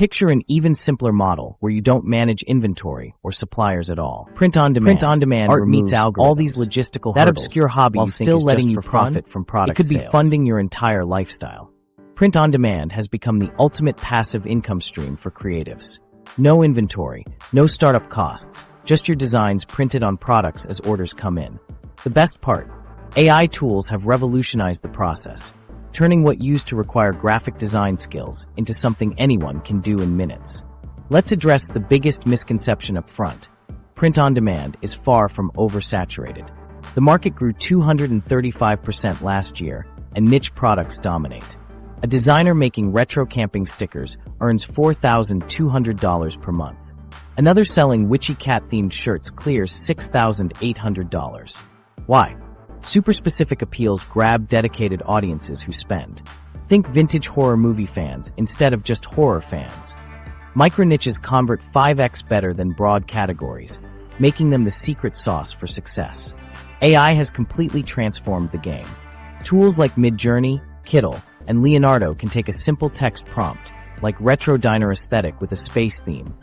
Picture an even simpler model where you don't manage inventory or suppliers at all. Print on demand. Print on demand removes all these logistical hurdles. That obscure hobby while still letting you profit from product sales. It could be funding your entire lifestyle. Print on demand has become the ultimate passive income stream for creatives. No inventory, no startup costs, just your designs printed on products as orders come in. The best part, AI tools have revolutionized the process, turning what used to require graphic design skills into something anyone can do in minutes. Let's address the biggest misconception up front. Print on demand is far from oversaturated. The market grew 235% last year, and niche products dominate. A designer making retro camping stickers earns $4,200 per month. Another selling witchy cat-themed shirts clears $6,800. Why? Super specific appeals grab dedicated audiences who spend. Think vintage horror movie fans instead of just horror fans. Micro niches convert 5x better than broad categories, making them the secret sauce for success. AI has completely transformed the game. Tools like Midjourney, Kittle, and Leonardo can take a simple text prompt, like retro diner aesthetic with a space theme,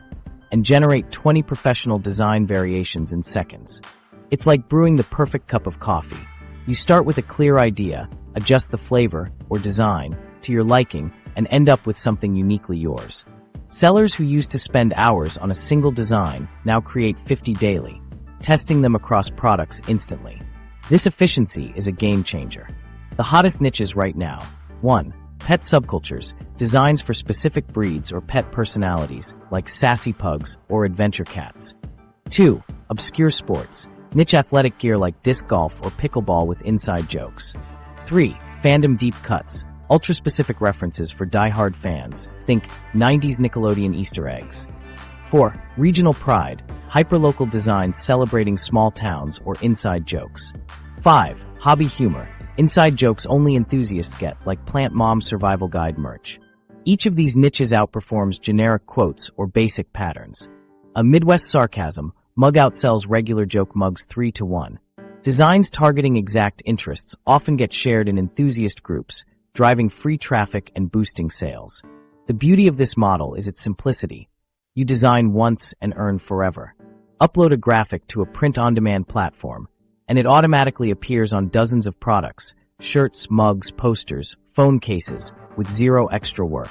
and generate 20 professional design variations in seconds. It's like brewing the perfect cup of coffee. You start with a clear idea, adjust the flavor or design to your liking, and end up with something uniquely yours. Sellers who used to spend hours on a single design now create 50 daily, testing them across products instantly. This efficiency is a game changer. The hottest niches right now. 1. Pet subcultures, designs for specific breeds or pet personalities, like sassy pugs or adventure cats. 2. Obscure sports, niche athletic gear like disc golf or pickleball with inside jokes. 3. Fandom deep cuts, ultra-specific references for die-hard fans, think 90s Nickelodeon Easter eggs. 4. Regional pride, hyperlocal designs celebrating small towns or inside jokes. 5. Hobby humor, inside jokes only enthusiasts get, like Plant Mom Survival Guide merch. Each of these niches outperforms generic quotes or basic patterns. A Midwest sarcasm, mug outsells regular joke mugs 3 to 1. Designs targeting exact interests often get shared in enthusiast groups, driving free traffic and boosting sales. The beauty of this model is its simplicity. You design once and earn forever. Upload a graphic to a print-on-demand platform, and it automatically appears on dozens of products, shirts, mugs, posters, phone cases, with zero extra work.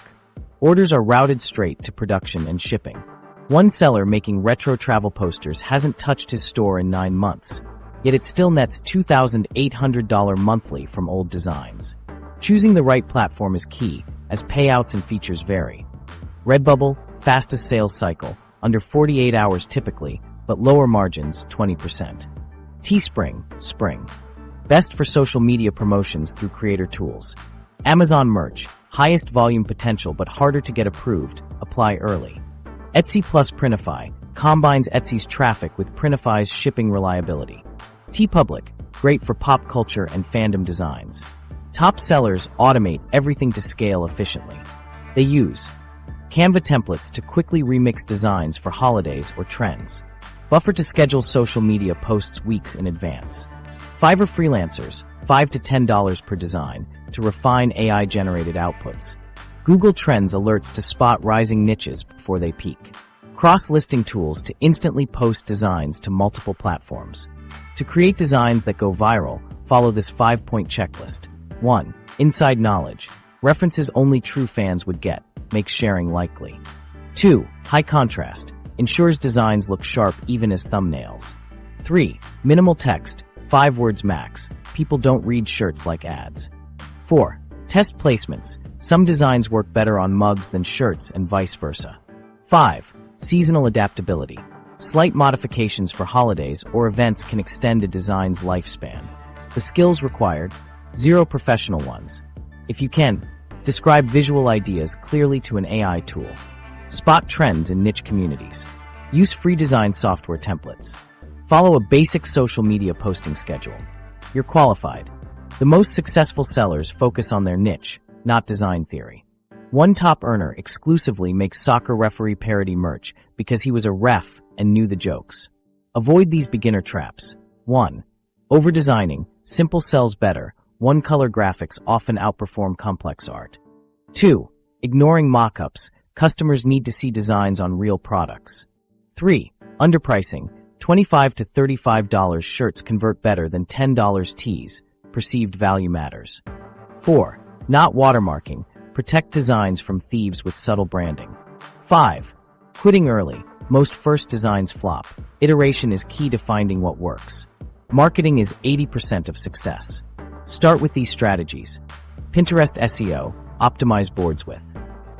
Orders are routed straight to production and shipping. One seller making retro travel posters hasn't touched his store in 9 months, yet it still nets $2,800 monthly from old designs. Choosing the right platform is key, as payouts and features vary. Redbubble, fastest sales cycle, under 48 hours typically, but lower margins, 20%. Teespring, spring. Best for social media promotions through creator tools. Amazon merch, highest volume potential but harder to get approved, apply early. Etsy plus Printify, combines Etsy's traffic with Printify's shipping reliability. TeePublic, great for pop culture and fandom designs. Top sellers automate everything to scale efficiently. They use Canva templates to quickly remix designs for holidays or trends. Buffer to schedule social media posts weeks in advance. Fiverr freelancers, $5 to $10 per design, to refine AI-generated outputs. Google Trends alerts to spot rising niches before they peak. Cross-listing tools to instantly post designs to multiple platforms. To create designs that go viral, follow this 5-point checklist. 1. Inside knowledge. References only true fans would get. Makes sharing likely. 2. High contrast. Ensures designs look sharp even as thumbnails. 3. Minimal text. 5 words max. People don't read shirts like ads. 4. Test placements. Some designs work better on mugs than shirts and vice versa. 5. Seasonal adaptability. Slight modifications for holidays or events can extend a design's lifespan. The skills required: 0 professional ones. If you can, describe visual ideas clearly to an AI tool. Spot trends in niche communities. Use free design software templates. Follow a basic social media posting schedule. You're qualified. The most successful sellers focus on their niche, not design theory. One top earner exclusively makes soccer referee parody merch because he was a ref and knew the jokes. Avoid these beginner traps. 1. Over-designing. Simple sells better. One-color graphics often outperform complex art. 2. Ignoring mock-ups. Customers need to see designs on real products. 3. Underpricing. $25 to $35 shirts convert better than $10 tees. Perceived value matters. 4. Not watermarking. Protect designs from thieves with subtle branding. 5. Quitting early. Most first designs flop. Iteration is key to finding what works. Marketing is 80% of success. Start with these strategies. Pinterest SEO. Optimize boards with.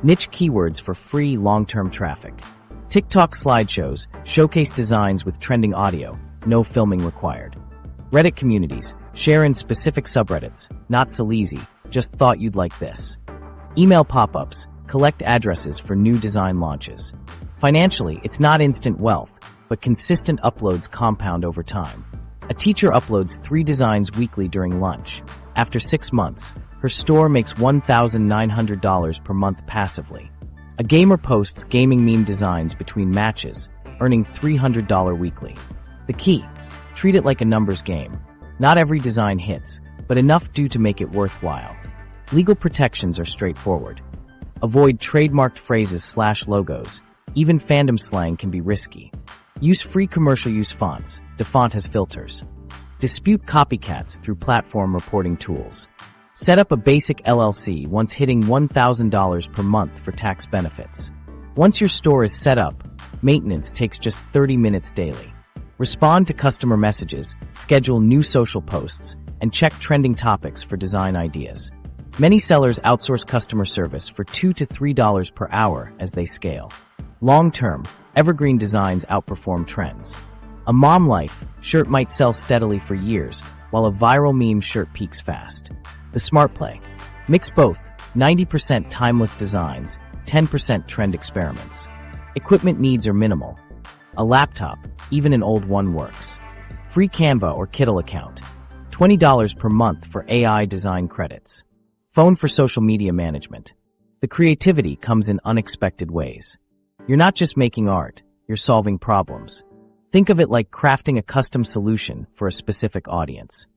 Niche keywords for free long-term traffic. TikTok slideshows. Showcase designs with trending audio. No filming required. Reddit communities. Share in specific subreddits. Not so easy. Just thought you'd like this. Email pop-ups. Collect addresses for new design launches. Financially, it's not instant wealth, but consistent uploads compound over time. A teacher uploads 3 designs weekly during lunch. After 6 months, her store makes $1,900 per month passively. A gamer posts gaming meme designs between matches, earning $300 weekly. The key: treat it like a numbers game. Not every design hits, but enough do to make it worthwhile. Legal protections are straightforward. Avoid trademarked phrases/logos. Even fandom slang can be risky. Use free commercial use fonts. DeFont has filters. Dispute copycats through platform reporting tools. Set up a basic LLC once hitting $1,000 per month for tax benefits. Once your store is set up, maintenance takes just 30 minutes daily. Respond to customer messages, schedule new social posts, and check trending topics for design ideas. Many sellers outsource customer service for $2 to $3 per hour as they scale. Long-term, evergreen designs outperform trends. A mom life shirt might sell steadily for years, while a viral meme shirt peaks fast. The smart play: mix both, 90% timeless designs, 10% trend experiments. Equipment needs are minimal. A laptop, even an old one, works. Free Canva or Kittl account. $20 per month for AI design credits. Phone for social media management. The creativity comes in unexpected ways. You're not just making art, you're solving problems. Think of it like crafting a custom solution for a specific audience.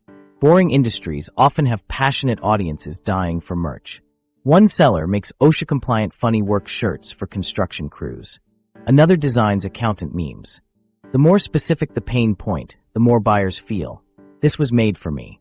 Boring industries often have passionate audiences dying for merch. One seller makes OSHA-compliant funny work shirts for construction crews. Another designs accountant memes. The more specific the pain point, the more buyers feel, "This was made for me."